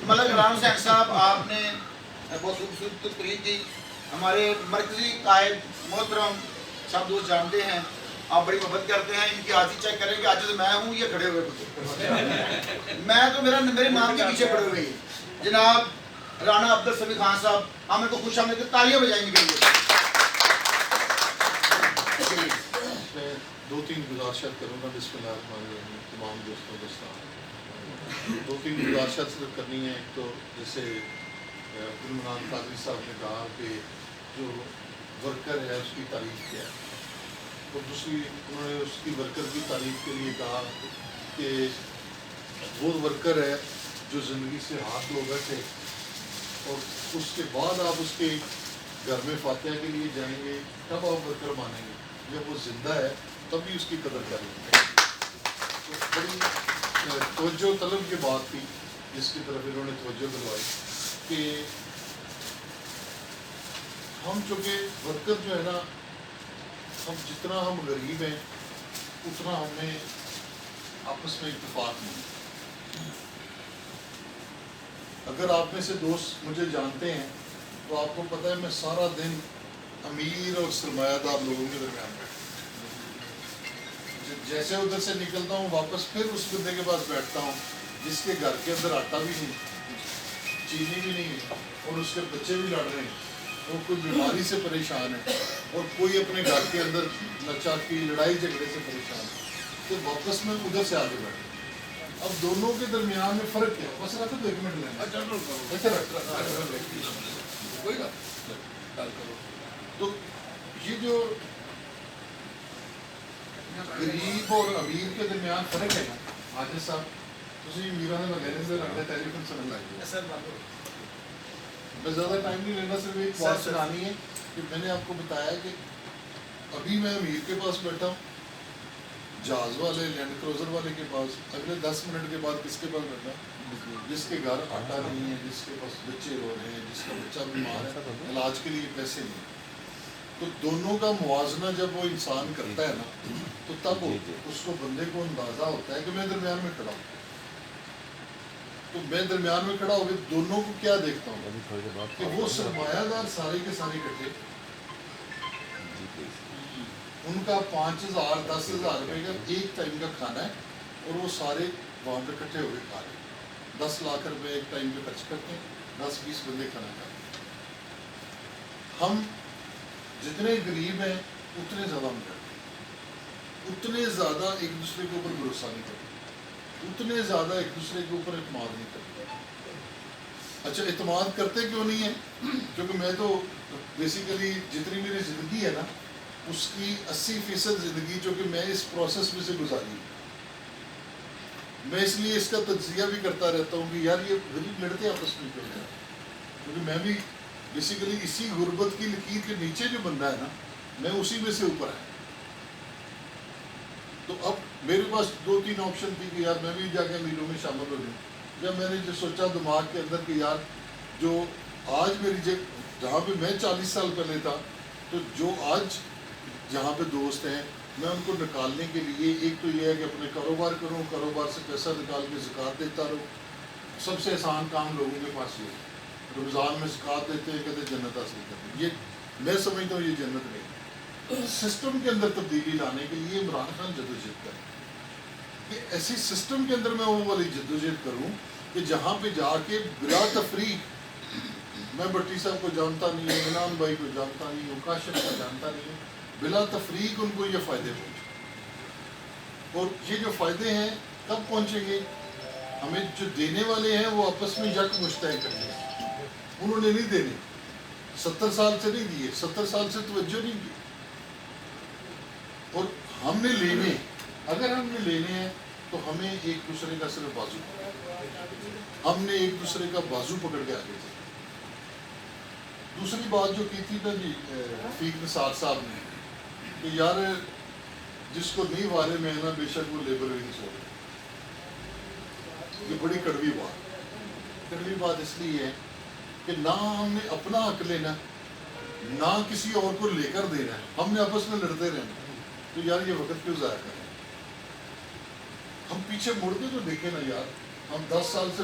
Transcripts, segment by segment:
ملک رام حسین صاحب آپ نے بہت خوبصورت تقریر کی. ہمارے مرکزی قائد محترم سب دوست جانتے ہیں, آپ بڑی محبت کرتے ہیں. ان کی عاجزی چیک کریں کہ عاجز میں ہوں یہ کھڑے ہوئے میں تو میرے نام کے پیچھے پڑے ہوئے ہیں. جناب رانا عبد السمیع خان صاحب, ہم ان کو خوش آمدید کی تالیاں بجائیں گے. میں 2-3 گزارشات کروں گا. بسم اللہ الرحمن الرحیم. تمام دوستوں کو السلام. 2-3 گزارشات صرف کرنی ہے. ایک تو جیسے عبدالمنان قادری صاحب نے کہا کہ جو ورکر ہے اس کی تعریف کیا ہے, اور دوسری انہوں نے اس کی ورکر کی تعریف کے لیے کہا کہ وہ ورکر ہے جو زندگی سے ہاتھ دھو بیٹھے اور اس کے بعد آپ اس کے گھر میں فاتحہ کے لیے جائیں گے, تب آپ ورکر مانیں گے. جب وہ زندہ ہے تب بھی اس کی قدر کریں گے. تو بڑی توجہ طلب کی بات تھی جس کی طرف انہوں نے توجہ دلوائی کہ ہم چونکہ ورکر جو ہے نا, ہم جتنا ہم غریب ہیں اتنا ہمیں آپس میں اتفاق نہیں. اگر آپ میں سے دوست مجھے جانتے ہیں تو آپ کو پتہ ہے میں سارا دن امیر اور سرمایہ دار لوگوں کے درمیان بیٹھتا ہوں. جیسے ادھر سے نکلتا ہوں واپس پھر اس بندے کے پاس بیٹھتا ہوں جس کے گھر کے اندر آٹا بھی نہیں, چینی بھی نہیں ہے, اور اس کے بچے بھی لڑ رہے ہیں, وہ کوئی بیماری سے پریشان ہے, اور کوئی اپنے گھر کے اندر ناچاکی لڑائی جھگڑے سے پریشان ہے. تو واپس میں ادھر سے آگے بیٹھتا ہوں. اب دونوں کے درمیان میں فرق کیا ہے؟ بس رکھو 2 منٹ لینا. تو یہ جو غریب اور امیر کے درمیان فرق ہے نا, عاجز صاحب تسی میرا نے وغیرہ سے رکھتے ٹیلی فون سنن لگے. میں زیادہ ٹائم نہیں لینا, صرف ایک بات سنانی ہے کہ میں نے آپ کو بتایا کہ ابھی میں امیر کے پاس بیٹھا ہوں, جہاز والے لینڈ کروزر والے کے پاس, اگلے 10 منٹ کے بعد کس کے پاس بیٹھا, جس کے گھر آٹا نہیں ہے, جس کے پاس بچے رو رہے ہیں, جس کا بچہ بیمار ہے, علاج کے لیے پیسے نہیں. تو دونوں کا موازنہ جب وہ انسان کرتا ہے نا تو تب اس کو بندے کو اندازہ ہوتا ہے کہ میں درمیان میں کھڑا ہوں. تو میں درمیان میں کھڑا ہو کے دونوں کو کیا دیکھتا ہوں کہ وہ سرمایہ دار سارے کے سارے اکٹھے, ان کا 5,000 10,000 روپے کا ایک ٹائم کا کھانا ہے, اور وہ سارے وہاں پہ اکٹھے ہو کے کھا رہے ہیں. 10 لاکھ روپے ایک ٹائم پہ خرچ کرتے ہیں, 10-20 بندے کھانا کھاتے ہیں. ہم جتنے غریب ہیں اتنے زیادہ ہم کرتے ہیں, اتنے زیادہ ایک دوسرے کے اوپر بھروسہ نہیں کرتے, اتنے زیادہ ایک دوسرے کے اوپر اعتماد نہیں کرتے. اچھا اعتماد کرتے کیوں نہیں ہیں؟ کیونکہ میں تو بیسیکلی جتنی میری زندگی ہے نا اس کی 80% زندگی جو کہ میں اس پروسیس میں سے گزاری ہوں. میں اس لیے اس کا تجزیہ بھی کرتا رہتا ہوں کہ یار یہ غریب لڑتے ہیں آپس میں کیوں جائیں, کیونکہ میں بھی بیسیکلی اسی غربت کی لکیر کے نیچے جو بندہ ہے نا میں اسی میں سے اوپر ہے. تو اب میرے پاس 2-3 آپشن تھی کہ یار میں بھی جا کے امیروں میں شامل ہو جاؤں. جب میں نے جو سوچا دماغ کے اندر کہ یار جو آج میری جہاں پہ میں 40 سال پہلے تھا, تو جو آج جہاں پہ دوست ہیں میں ان کو نکالنے کے لیے ایک تو یہ ہے کہ اپنے کاروبار کروں, کاروبار سے پیسہ نکال کے زکوٰۃ دیتا رہوں. سب سے آسان کام لوگوں کے پاس یہ ہے, رمضان میں زکوٰۃ دیتے ہیں, کہتے جنت حاصل کرتے ہیں. یہ میں سمجھتا ہوں یہ جنت نہیں. سسٹم کے اندر تبدیلی لانے کے لیے عمران خان جدوجہد کریں کہ ایسی سسٹم کے اندر میں وہ والی جدوجہد کروں کہ جہاں پہ جا کے بلا تفریق, میں بٹی صاحب کو جانتا نہیں ہوں, منان بھائی کو جانتا نہیں ہوں, کاشف کو جانتا نہیں ہوں, بلا تفریق ان کو یہ فائدے پہنچے. اور یہ جو فائدے ہیں کب پہنچیں گے؟ ہمیں جو دینے والے ہیں وہ آپس میں یک مشترک کریں گے. انہوں نے نہیں دینے, 70 سال سے نہیں دیے, 70 سال سے توجہ نہیں کی, اور ہم نے لینے, اگر ہم نے لینے ہیں تو ہمیں ایک دوسرے کا صرف بازو, ہم نے ایک دوسرے کا بازو پکڑ کے آگے تھے. دوسری بات جو کی تھی نا جی رفیق نثار صاحب نے کہ یار جس کو نہیں وارے میں ہے نا بے شک وہ لیبر ہی نہیں سو رہے. یہ بڑی کڑوی بات, کڑوی بات اس لیے ہے کہ نہ ہم نے اپنا حق لینا, نہ کسی اور کو لے کر دینا ہے, ہم نے آپس میں لڑتے رہنا. تو یار یہ وقت کیوں ضائع کریں؟ ہم پیچھے مڑ کے تو دیکھیں نا یار, ہم 10 سال سے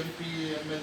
MP MN